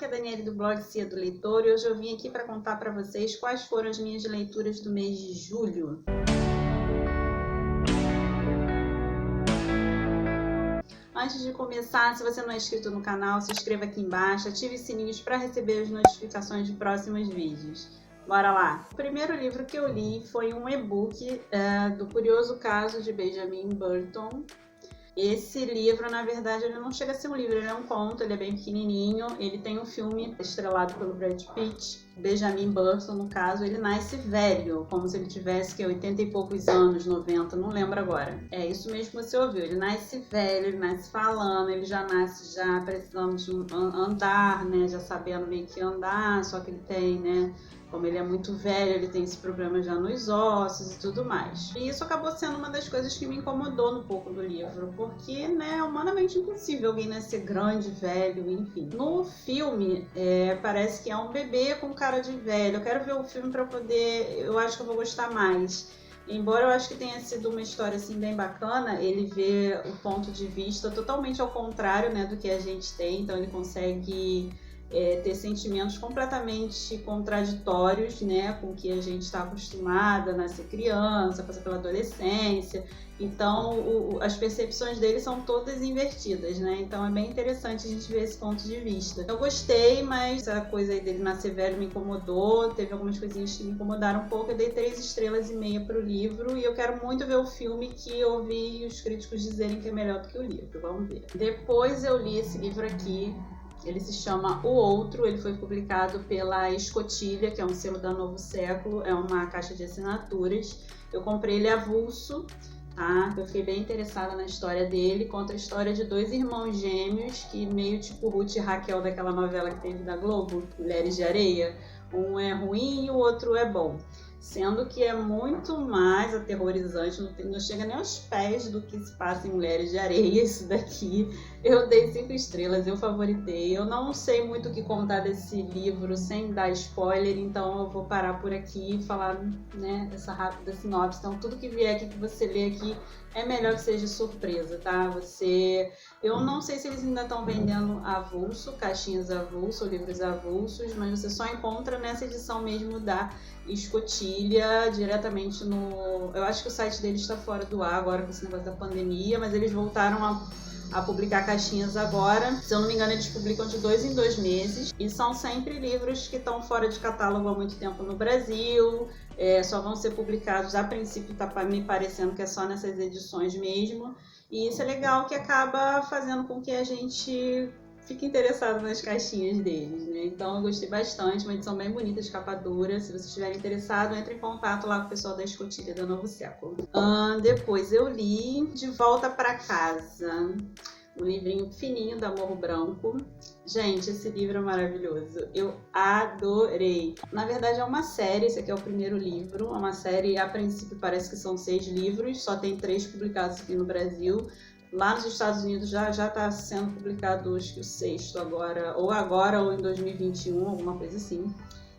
aqui é a Daniele do blog Cia do Leitor e hoje eu vim aqui para contar para vocês quais foram as minhas leituras do mês de julho. Antes de começar, se você não é inscrito no canal, se inscreva aqui embaixo, ative os sininhos para receber as notificações de próximos vídeos. Bora lá! O primeiro livro que eu li foi um e-book do Curioso Caso de Benjamin Burton. Esse livro, na verdade, ele não chega a ser um livro, ele é um conto, ele é bem pequenininho, ele tem um filme estrelado pelo Brad Pitt. Benjamin Burton, no caso, ele nasce velho, como se ele tivesse 80 e poucos anos, 90, não lembro agora. É isso mesmo que você ouviu, ele nasce velho, ele nasce falando, ele já nasce já precisando de andar, né, já sabendo meio que andar, só que ele tem, né, como ele é muito velho, ele tem esse problema já nos ossos e tudo mais. E isso acabou sendo uma das coisas que me incomodou um pouco do livro, porque, né, é humanamente impossível alguém nascer grande, velho, enfim. No filme, parece que é um bebê com cara de velho. Eu quero ver o filme para poder... Eu acho que eu vou gostar mais. Embora eu acho que tenha sido uma história assim bem bacana, ele vê o ponto de vista totalmente ao contrário, né, do que a gente tem, então ele consegue... ter sentimentos completamente contraditórios, né, com o que a gente está acostumada, nascer criança, passar pela adolescência. Então, as percepções dele são todas invertidas, né? Então, é bem interessante a gente ver esse ponto de vista. Eu gostei, mas essa coisa aí dele nascer velho me incomodou. Teve algumas coisinhas que me incomodaram um pouco. Eu dei 3,5 estrelas para o livro e eu quero muito ver o filme, que eu ouvi os críticos dizerem que é melhor do que o livro. Vamos ver. Depois eu li esse livro aqui. Ele se chama O Outro, ele foi publicado pela Escotilha, que é um selo da Novo Século, é uma caixa de assinaturas. Eu comprei ele avulso, tá? Eu fiquei bem interessada na história dele. Conta a história de 2 irmãos gêmeos, que meio tipo Ruth e Raquel daquela novela que teve da Globo, Mulheres de Areia. Um é ruim e o outro é bom. Sendo que é muito mais aterrorizante, não chega nem aos pés do que se passa em Mulheres de Areia, isso daqui. Eu dei 5 estrelas, eu favoritei. Eu não sei muito o que contar desse livro sem dar spoiler, então eu vou parar por aqui e falar, né, essa rápida sinopse. Então tudo que vier aqui, que você lê aqui, é melhor que seja surpresa, tá? Eu não sei se eles ainda estão vendendo avulso, caixinhas avulso, livros avulsos, mas você só encontra nessa edição mesmo da Escotilha, diretamente no... Eu acho que o site deles está fora do ar agora com esse negócio da pandemia, mas eles voltaram a publicar caixinhas agora. Se eu não me engano, eles publicam de 2 em 2 meses. E são sempre livros que estão fora de catálogo há muito tempo no Brasil. Só vão ser publicados, a princípio tá me parecendo que é só nessas edições mesmo. E isso é legal, que acaba fazendo com que a gente fique interessado nas caixinhas deles, né? Então eu gostei bastante, uma edição bem bonita, de capa dura. Se vocês estiverem interessados, entre em contato lá com o pessoal da Escotilha da Novo Século. Depois eu li De Volta para Casa, um livrinho fininho da Morro Branco. Gente, esse livro é maravilhoso, eu adorei. Na verdade é uma série, esse aqui é o primeiro livro, é uma série, a princípio parece que são 6 livros, só tem 3 publicados aqui no Brasil. Lá nos Estados Unidos já está sendo publicado, acho que o 6º agora ou em 2021, alguma coisa assim.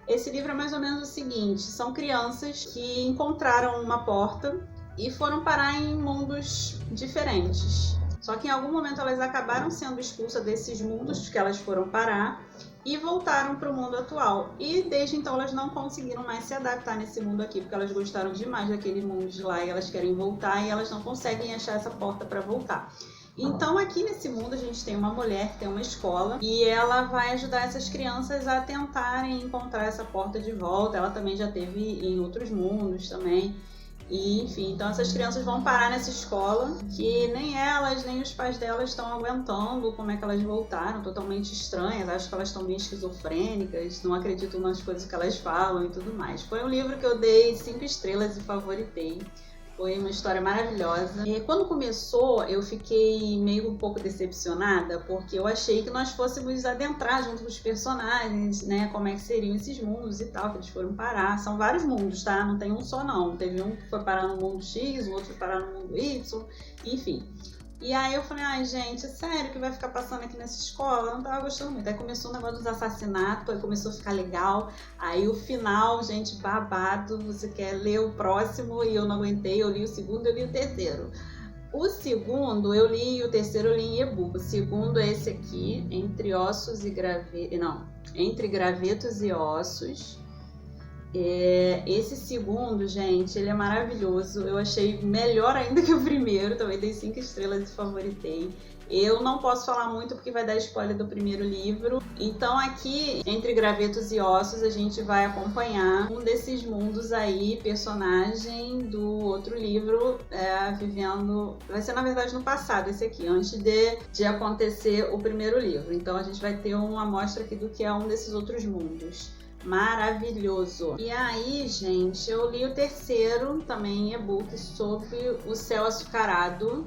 Esse livro é mais ou menos o seguinte, são crianças que encontraram uma porta e foram parar em mundos diferentes. Só que em algum momento elas acabaram sendo expulsas desses mundos que elas foram parar e voltaram para o mundo atual. E desde então elas não conseguiram mais se adaptar nesse mundo aqui, porque elas gostaram demais daquele mundo de lá e elas querem voltar e elas não conseguem achar essa porta para voltar. Então aqui nesse mundo a gente tem uma mulher que tem uma escola e ela vai ajudar essas crianças a tentarem encontrar essa porta de volta. Ela também já teve em outros mundos também. E, enfim, então essas crianças vão parar nessa escola que nem elas, nem os pais delas estão aguentando como é que elas voltaram, totalmente estranhas, acho que elas estão bem esquizofrênicas, não acreditam nas coisas que elas falam e tudo mais. Foi um livro que eu dei 5 estrelas e favoritei. Foi uma história maravilhosa. E quando começou, eu fiquei meio um pouco decepcionada, porque eu achei que nós fôssemos adentrar junto com os personagens, né? Como é que seriam esses mundos e tal, que eles foram parar. São vários mundos, tá? Não tem um só, não. Teve um que foi parar no mundo X, o outro foi parar no mundo Y, enfim. E aí eu falei, ai gente, é sério que vai ficar passando aqui nessa escola? Eu não tava gostando muito. Aí começou o negócio dos assassinatos, aí começou a ficar legal. Aí o final, gente, babado, você quer ler o próximo e eu não aguentei, eu li o segundo, eu li o terceiro. O segundo eu li e o terceiro eu li em e-book. O segundo é esse aqui, Entre Gravetos e Ossos. Esse segundo, gente, ele é maravilhoso. Eu achei melhor ainda que o primeiro. Também dei 5 estrelas e favoritei. Eu não posso falar muito porque vai dar spoiler do primeiro livro. Então aqui, Entre Gravetos e Ossos, a gente vai acompanhar um desses mundos aí, personagem do outro livro, vivendo... Vai ser, na verdade, no passado esse aqui, antes de acontecer o primeiro livro. Então a gente vai ter uma amostra aqui do que é um desses outros mundos. Maravilhoso. E aí, gente, eu li o terceiro, também em e-book, sobre O Céu Açucarado.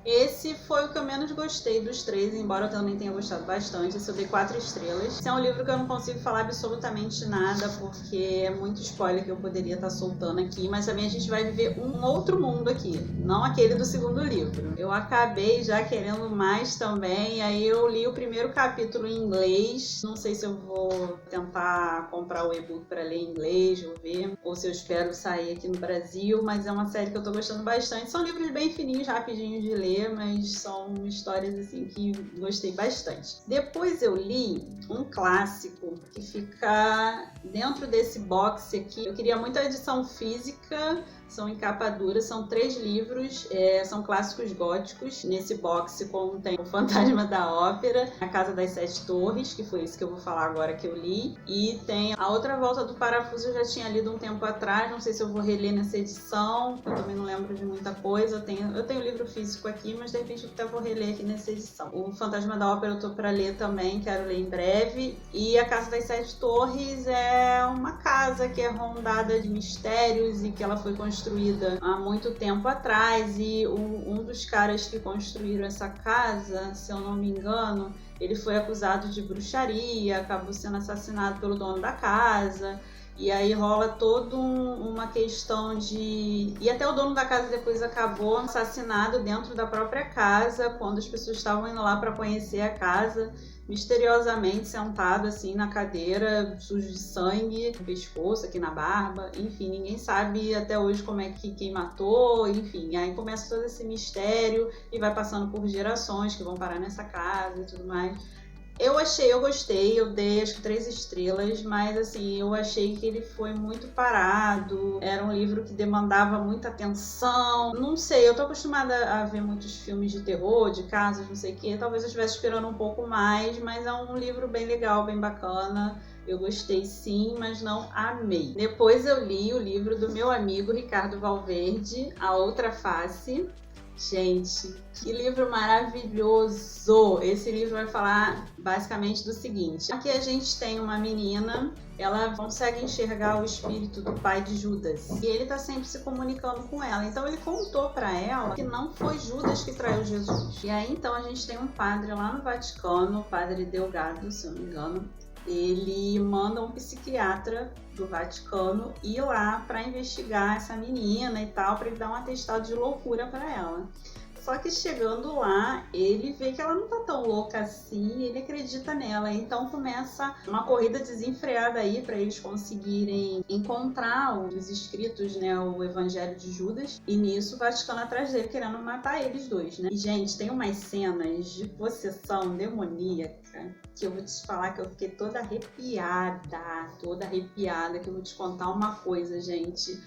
Esse foi o que eu menos gostei dos 3, embora eu também tenha gostado bastante. Esse eu dei 4 estrelas. Esse é um livro que eu não consigo falar absolutamente nada, porque é muito spoiler que eu poderia estar soltando aqui, mas também a gente vai viver um outro mundo aqui, não aquele do segundo livro. Eu acabei já querendo mais também, aí eu li o primeiro capítulo em inglês. Não sei se eu vou tentar comprar o e-book para ler em inglês, vou ver, ou se eu espero sair aqui no Brasil, mas é uma série que eu tô gostando bastante. São livros bem fininhos, rapidinhos de ler, mas são histórias assim que gostei bastante. Depois eu li um clássico que fica dentro desse box aqui. Eu queria muito a edição física, são em capa dura, são 3 livros, são clássicos góticos. Nesse box contém O Fantasma da Ópera, A Casa das 7 Torres, que foi isso que eu vou falar agora que eu li, e tem A Outra Volta do Parafuso, eu já tinha lido um tempo atrás, não sei se eu vou reler nessa edição, eu também não lembro de muita coisa. Eu tenho o livro físico aqui, mas de repente eu até vou reler aqui nessa edição. O Fantasma da Ópera eu tô para ler também, quero ler em breve. E A Casa das 7 Torres é uma casa que é rondada de mistérios e que ela foi construída há muito tempo atrás, e um dos caras que construíram essa casa, se eu não me engano, ele foi acusado de bruxaria, acabou sendo assassinado pelo dono da casa. E aí rola toda uma questão de... E até o dono da casa depois acabou assassinado dentro da própria casa, quando as pessoas estavam indo lá para conhecer a casa, misteriosamente sentado assim na cadeira, sujo de sangue, no pescoço, aqui na barba. Enfim, ninguém sabe até hoje como é que quem matou, enfim. Aí começa todo esse mistério e vai passando por gerações que vão parar nessa casa e tudo mais. Eu gostei, eu dei acho que 3 estrelas, mas assim, eu achei que ele foi muito parado, era um livro que demandava muita atenção. Não sei, eu tô acostumada a ver muitos filmes de terror, de casos, não sei o que, talvez eu estivesse esperando um pouco mais, mas é um livro bem legal, bem bacana. Eu gostei sim, mas não amei. Depois eu li o livro do meu amigo Ricardo Valverde, A Outra Face. Gente, que livro maravilhoso! Esse livro vai falar basicamente do seguinte. Aqui a gente tem uma menina, ela consegue enxergar o espírito do pai de Judas. E ele tá sempre se comunicando com ela. Então ele contou pra ela que não foi Judas que traiu Jesus. E aí então a gente tem um padre lá no Vaticano, o padre Delgado, se eu não me engano. Ele manda um psiquiatra do Vaticano ir lá para investigar essa menina e tal, para ele dar um atestado de loucura para ela. Só que chegando lá, ele vê que ela não tá tão louca assim, ele acredita nela. Então começa uma corrida desenfreada aí para eles conseguirem encontrar os escritos, né, o Evangelho de Judas. E nisso o Vaticano atrás dele querendo matar eles dois, né? E, gente, tem umas cenas de possessão demoníaca que eu vou te falar que eu fiquei toda arrepiada, que eu vou te contar uma coisa, gente.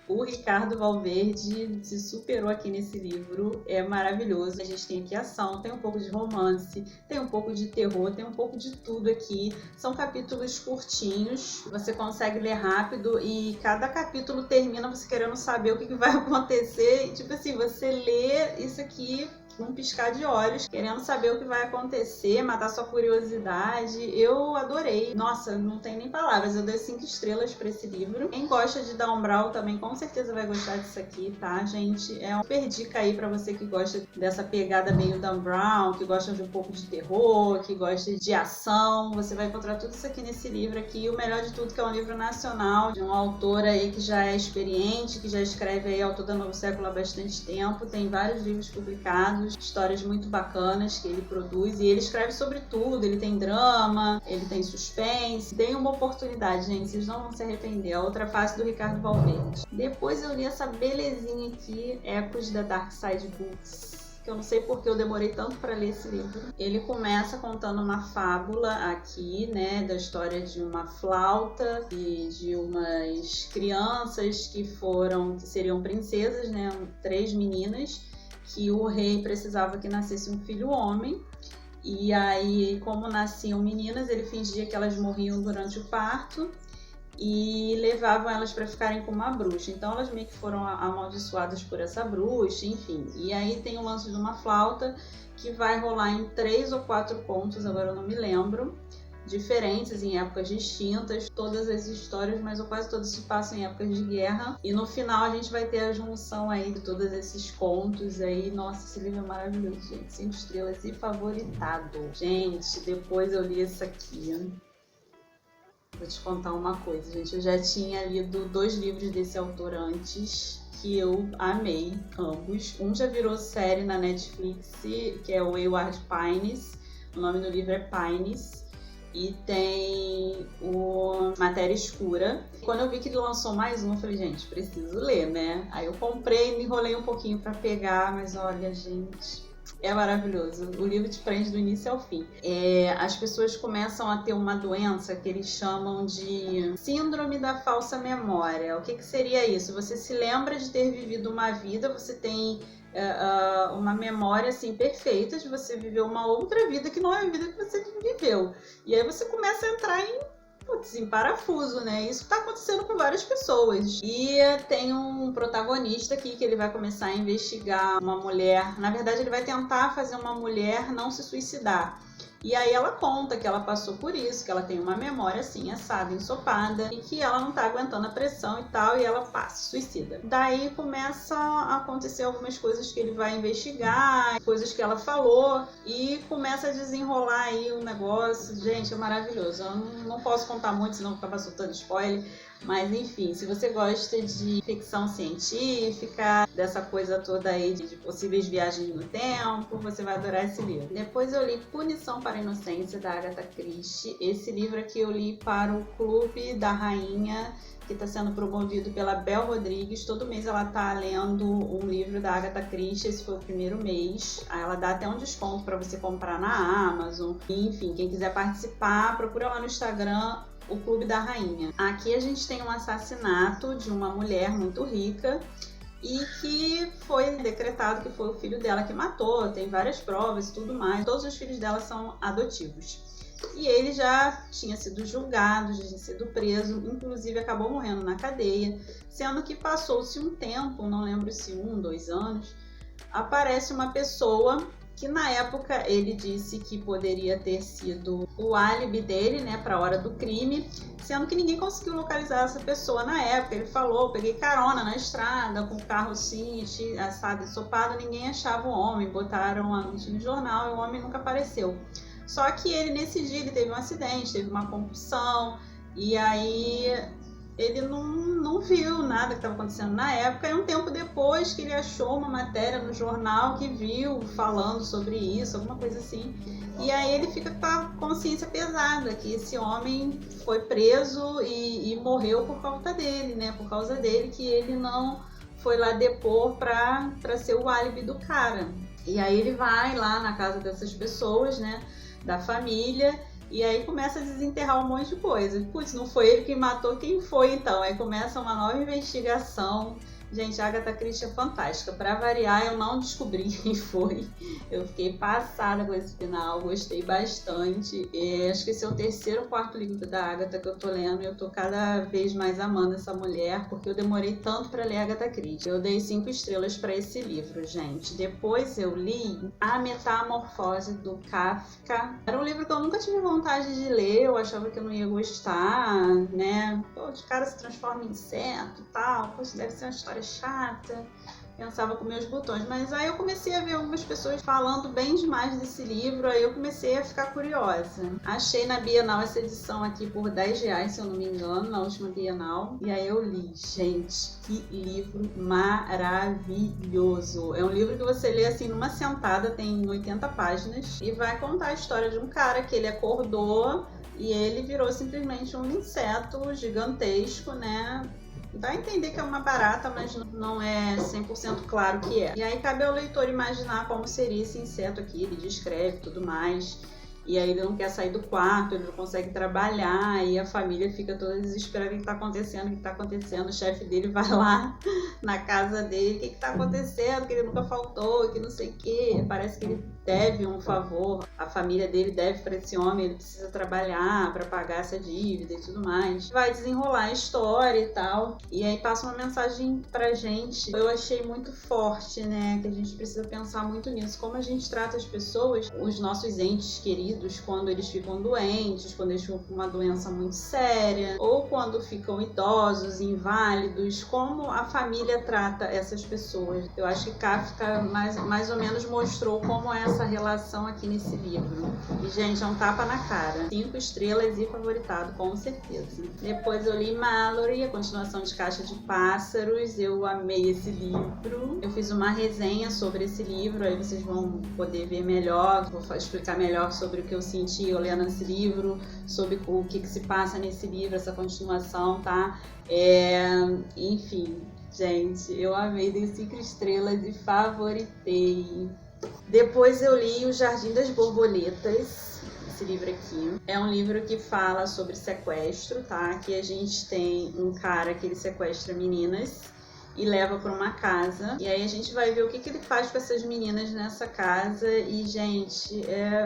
O Ricardo Valverde se superou aqui nesse livro, é maravilhoso. A gente tem aqui ação, tem um pouco de romance, tem um pouco de terror, tem um pouco de tudo aqui. São capítulos curtinhos, você consegue ler rápido e cada capítulo termina você querendo saber o que vai acontecer. E, tipo assim, você lê isso aqui num piscar de olhos, querendo saber o que vai acontecer, matar sua curiosidade. Eu adorei. Nossa, não tem nem palavras. Eu dei 5 estrelas pra esse livro. Quem gosta de Dan Brown também com certeza vai gostar disso aqui, tá, gente? É uma super dica aí pra você que gosta dessa pegada meio Dan Brown, que gosta de um pouco de terror, que gosta de ação. Você vai encontrar tudo isso aqui nesse livro aqui. E o melhor de tudo que é um livro nacional, de um autor aí que já é experiente, que já escreve aí Autor do Novo Século há bastante tempo. Tem vários livros publicados. publicados, histórias muito bacanas que ele produz, e ele escreve sobre tudo, ele tem drama, ele tem suspense. Deem uma oportunidade, gente, vocês não vão se arrepender. A Outra Face, do Ricardo Valverde. Depois eu li essa belezinha aqui, Ecos da Dark Side Books, que eu não sei porque eu demorei tanto para ler esse livro. Ele começa contando uma fábula aqui, né, da história de uma flauta e de umas crianças que seriam princesas, né, 3 meninas, que o rei precisava que nascesse um filho homem. E aí, como nasciam meninas, ele fingia que elas morriam durante o parto e levavam elas para ficarem com uma bruxa. Então elas meio que foram amaldiçoadas por essa bruxa, enfim. E aí tem o lance de uma flauta que vai rolar em 3 ou 4 contos, agora eu não me lembro, diferentes, em épocas distintas, todas as histórias, mas quase todas se passam em épocas de guerra. E no final a gente vai ter a junção aí de todos esses contos aí. Nossa, esse livro é maravilhoso, gente. 5 estrelas e favoritado. Gente, depois eu li esse aqui. Vou te contar uma coisa, gente. Eu já tinha lido 2 livros desse autor antes, que eu amei, ambos. Um já virou série na Netflix, que é o Wayward Pines. O nome do livro é Pines. E tem o Matéria Escura. Quando eu vi que ele lançou mais um, eu falei, gente, preciso ler, né? Aí eu comprei, me enrolei um pouquinho pra pegar, mas olha, gente, é maravilhoso. O livro te prende do início ao fim. As pessoas começam a ter uma doença que eles chamam de síndrome da falsa memória. O que seria isso? Você se lembra de ter vivido uma vida, você tem uma memória assim perfeita de você viver uma outra vida que não é a vida que você viveu. E aí você começa a entrar em parafuso, né? Isso tá acontecendo com várias pessoas. E tem um protagonista aqui que ele vai começar a investigar uma mulher. Na verdade, ele vai tentar fazer uma mulher não se suicidar. E aí ela conta que ela passou por isso, que ela tem uma memória assim, assada, ensopada, e que ela não tá aguentando a pressão e tal, e ela se suicida. Daí começa a acontecer algumas coisas que ele vai investigar, coisas que ela falou, e começa a desenrolar aí um negócio. Gente, é maravilhoso. Eu não posso contar muito, senão vou acabar soltando spoiler. Mas enfim, se você gosta de ficção científica, dessa coisa toda aí de possíveis viagens no tempo, você vai adorar esse livro. Depois eu li Punição para a Inocência, da Agatha Christie. Esse livro aqui eu li para o Clube da Rainha, que está sendo promovido pela Bel Rodrigues. Todo mês ela está lendo um livro da Agatha Christie. Esse foi o primeiro mês. Ela dá até um desconto para você comprar na Amazon. Enfim, quem quiser participar, procura lá no Instagram, o Clube da Rainha. Aqui a gente tem um assassinato de uma mulher muito rica e que foi decretado que foi o filho dela que matou. Tem várias provas e tudo mais. Todos os filhos dela são adotivos. E ele já tinha sido julgado, já tinha sido preso, inclusive acabou morrendo na cadeia, sendo que passou-se um tempo, não lembro se 1, 2 anos, aparece uma pessoa que na época ele disse que poderia ter sido o álibi dele, né, para a hora do crime, sendo que ninguém conseguiu localizar essa pessoa na época. Ele falou, peguei carona na estrada com o carro assim, assado e ensopado, ninguém achava o homem, botaram um anúncio no jornal e o homem nunca apareceu. Só que ele, nesse dia, ele teve um acidente, teve uma concussão, e aí ele não viu nada que estava acontecendo na época. E um tempo depois que ele achou uma matéria no jornal que viu falando sobre isso, alguma coisa assim. E aí ele fica com a consciência pesada, que esse homem foi preso e morreu por conta dele, né? Por causa dele, que ele não foi lá depor para ser o álibi do cara. E aí ele vai lá na casa dessas pessoas, né? Da família, e aí começa a desenterrar um monte de coisa. Putz, não foi ele que matou, quem foi então? Aí começa uma nova investigação. Gente, a Agatha Christie é fantástica. Pra variar, eu não descobri quem foi. Eu fiquei passada com esse final, gostei bastante. Acho que esse é o 3º ou 4º livro da Agatha que eu tô lendo, e eu tô cada vez mais amando essa mulher, porque eu demorei tanto pra ler a Agatha Christie. Eu dei 5 estrelas pra esse livro, gente. Depois eu li A Metamorfose, do Kafka. Era um livro que eu nunca tive vontade de ler, eu achava que eu não ia gostar, né? Pô, os caras se transformam em inseto e tal, poxa, deve ser uma história chata. pensava com meus botões. Mas aí eu comecei a ver algumas pessoas falando bem demais desse livro, aí eu comecei a ficar curiosa. Achei na Bienal essa edição aqui por R$10, se eu não me engano, na última Bienal. E aí eu li. Gente, que livro maravilhoso! É um livro que você lê assim numa sentada, tem 80 páginas, e vai contar a história de um cara que ele acordou e ele virou simplesmente um inseto gigantesco, né? Dá a entender que é uma barata, mas não é 100% claro que é. E aí cabe ao leitor imaginar como seria esse inseto aqui, ele descreve tudo mais. E aí ele não quer sair do quarto, ele não consegue trabalhar, e a família fica toda desesperada, o que está acontecendo, o que está acontecendo. O chefe dele vai lá na casa dele, o que está acontecendo, que ele nunca faltou, que não sei o quê. Parece que ele deve um favor, a família dele deve para esse homem, ele precisa trabalhar para pagar essa dívida e tudo mais. Vai desenrolar a história e tal, e aí passa uma mensagem pra gente, eu achei muito forte, né, que a gente precisa pensar muito nisso, como a gente trata as pessoas, os nossos entes queridos, quando eles ficam doentes, quando eles ficam com uma doença muito séria, ou quando ficam idosos, inválidos, como a família trata essas pessoas. Eu acho que Kafka mais ou menos mostrou como é essa relação aqui nesse livro. E, gente, é um tapa na cara. 5 estrelas e favoritado, com certeza. Depois eu li Mallory, a continuação de Caixa de Pássaros. Eu amei esse livro. Eu fiz uma resenha sobre esse livro, aí vocês vão poder ver melhor, vou explicar melhor sobre o que eu senti lendo esse livro, sobre o que se passa nesse livro, essa continuação, tá? Enfim, gente, eu amei, dei 5 estrelas e favoritei. Depois eu li O Jardim das Borboletas, esse livro aqui. É um livro que fala sobre sequestro, tá? Aqui a gente tem um cara que ele sequestra meninas e leva para uma casa. E aí a gente vai ver o que ele faz com essas meninas nessa casa. E, gente,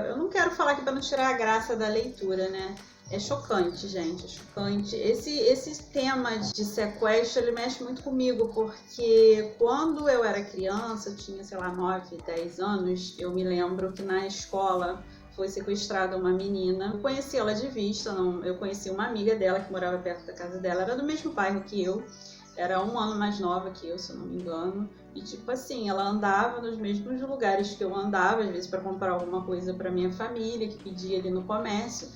eu não quero falar aqui para não tirar a graça da leitura, né? É chocante, gente, é chocante. Esse tema de sequestro, ele mexe muito comigo, porque quando eu era criança, eu tinha, sei lá, 9, 10 anos, eu me lembro que na escola foi sequestrada uma menina. Eu conheci ela de vista, eu conheci uma amiga dela que morava perto da casa dela, era do mesmo bairro que eu, era 1 ano mais nova que eu, se eu não me engano. E tipo assim, ela andava nos mesmos lugares que eu andava, às vezes para comprar alguma coisa para minha família, que pedia ali no comércio.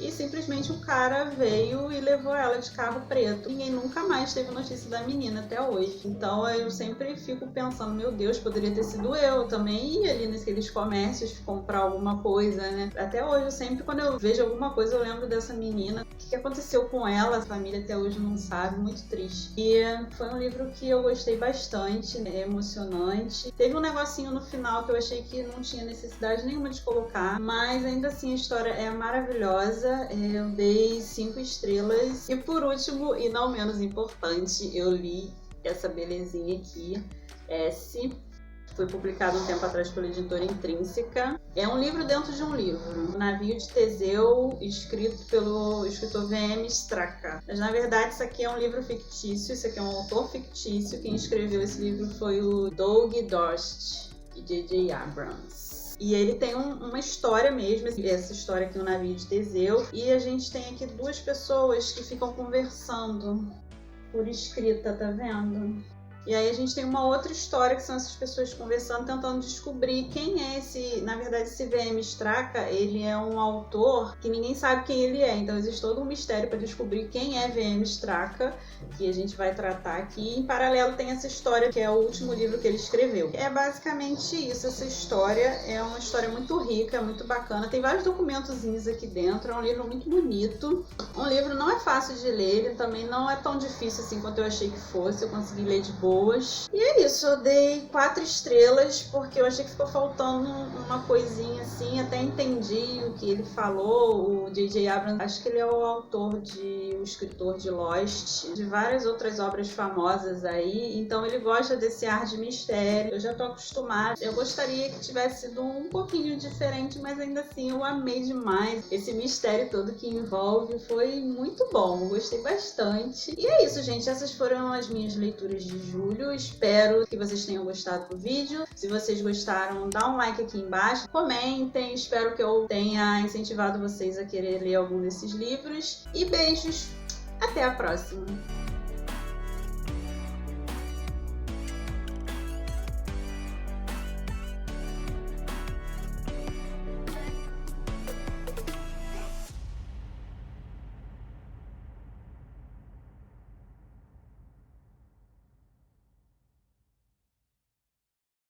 E simplesmente o cara veio e levou ela de carro preto. Ninguém nunca mais teve notícia da menina até hoje. Então eu sempre fico pensando, meu Deus, poderia ter sido eu. Também ia ali naqueles comércios comprar alguma coisa, né? Até hoje, sempre quando eu vejo alguma coisa, eu lembro dessa menina. O que aconteceu com ela? A família até hoje não sabe, muito triste. E foi um livro que eu gostei bastante, né? Emocionante. Teve um negocinho no final que eu achei que não tinha necessidade nenhuma de colocar, mas ainda assim a história é maravilhosa. Eu dei 5 estrelas. E por último, e não menos importante, eu li essa belezinha aqui, S. Foi publicado um tempo atrás pela editora Intrínseca. É um livro dentro de um livro. O Navio de Teseu, escrito pelo escritor V.M. Straka. Mas na verdade isso aqui é um livro fictício, isso aqui é um autor fictício. Quem escreveu esse livro foi o Doug Dorst e J.J. Abrams. E ele tem uma história mesmo, essa história aqui, o Navio de Teseu. E a gente tem aqui 2 pessoas que ficam conversando por escrita, tá vendo? E aí a gente tem uma outra história, que são essas pessoas conversando, tentando descobrir quem é esse... Na verdade, esse V.M. Straka, ele é um autor que ninguém sabe quem ele é. Então existe todo um mistério para descobrir quem é V.M. Straka, que a gente vai tratar aqui. Em paralelo tem essa história, que é o último livro que ele escreveu. É basicamente isso, essa história. É uma história muito rica, muito bacana. Tem vários documentozinhos aqui dentro. É um livro muito bonito. Um livro não é fácil de ler, ele também não é tão difícil assim quanto eu achei que fosse. Eu consegui ler de boa. E é isso, eu dei 4 estrelas porque eu achei que ficou faltando uma coisinha assim, até entendi o que ele falou. O J.J. Abrams, acho que ele é o escritor de Lost, de várias outras obras famosas aí, então ele gosta desse ar de mistério. Eu já tô acostumada, eu gostaria que tivesse sido um pouquinho diferente, mas ainda assim eu amei demais esse mistério todo que envolve, foi muito bom, gostei bastante. E é isso, gente, essas foram as minhas leituras de julho. Espero que vocês tenham gostado do vídeo. Se vocês gostaram, dá um like aqui embaixo, comentem. Espero que eu tenha incentivado vocês a querer ler algum desses livros. E beijos, até a próxima!